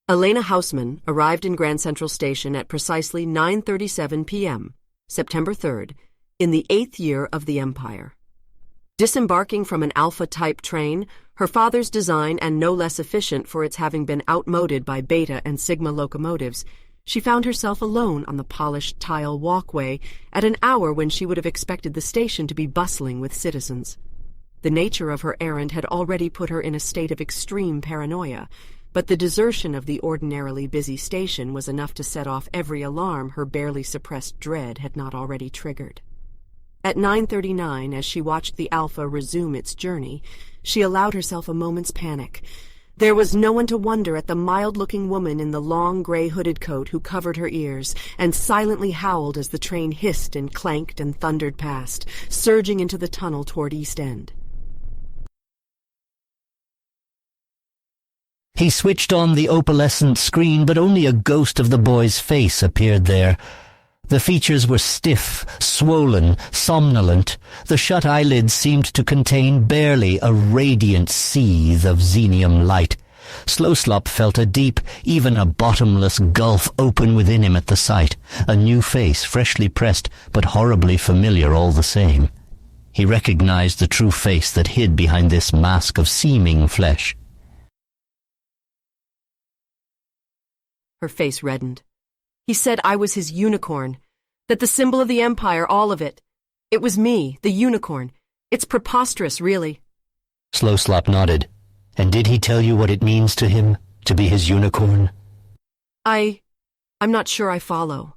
Elena Hausmann arrived in Grand Central Station at precisely 9:37 p.m., September 3rd, in the 8th year of the Empire. Disembarking from an Alpha-type train, her father's design and no less efficient for its having been outmoded by Beta and Sigma locomotives, she found herself alone on the polished tile walkway at an hour when she would have expected the station to be bustling with citizens. The nature of her errand had already put her in a state of extreme paranoia, but the desertion of the ordinarily busy station was enough to set off every alarm her barely suppressed dread had not already triggered. At 9:39, as she watched the Alpha resume its journey, she allowed herself a moment's panic. There was no one to wonder at the mild-looking woman in the long gray hooded coat who covered her ears and silently howled as the train hissed and clanked and thundered past, surging into the tunnel toward East End. He switched on the opalescent screen, but only a ghost of the boy's face appeared there. The features were stiff, swollen, somnolent. The shut eyelids seemed to contain barely a radiant seethe of xenium light. Slowslop felt a deep, even a bottomless gulf open within him at the sight. A new face, freshly pressed, but horribly familiar all the same. He recognized the true face that hid behind this mask of seeming flesh. Her face reddened. He said I was his unicorn, that the symbol of the Empire, all of it. It was me, the unicorn. It's preposterous, really. Slowslop nodded. And did he tell you what it means to him, to be his unicorn? I'm not sure I follow.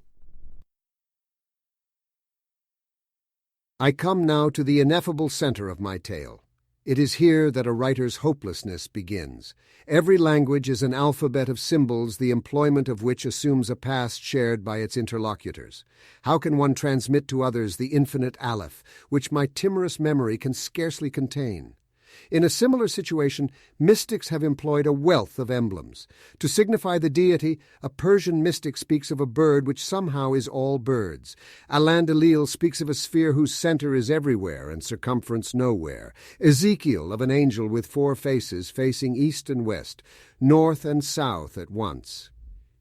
I come now to the ineffable center of my tale. It is here that a writer's hopelessness begins. Every language is an alphabet of symbols, the employment of which assumes a past shared by its interlocutors. How can one transmit to others the infinite Aleph, which my timorous memory can scarcely contain? In a similar situation, mystics have employed a wealth of emblems. To signify the deity, a Persian mystic speaks of a bird which somehow is all birds. Alain de Lille speaks of a sphere whose center is everywhere and circumference nowhere. Ezekiel of an angel with 4 faces facing east and west, north and south at once.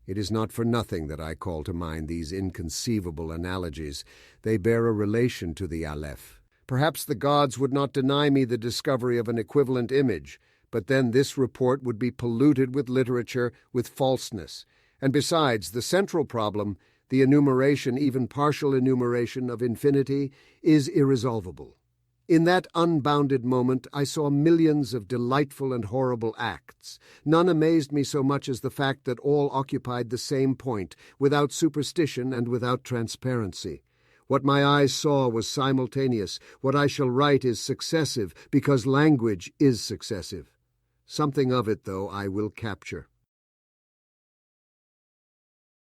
It is not for nothing that I call to mind these inconceivable analogies. They bear a relation to the Aleph. Perhaps the gods would not deny me the discovery of an equivalent image, but then this report would be polluted with literature, with falseness. And besides, the central problem, the enumeration, even partial enumeration, of infinity, is irresolvable. In that unbounded moment, I saw millions of delightful and horrible acts. None amazed me so much as the fact that all occupied the same point, without superstition and without transparency. What my eyes saw was simultaneous. What I shall write is successive, because language is successive. Something of it, though, I will capture.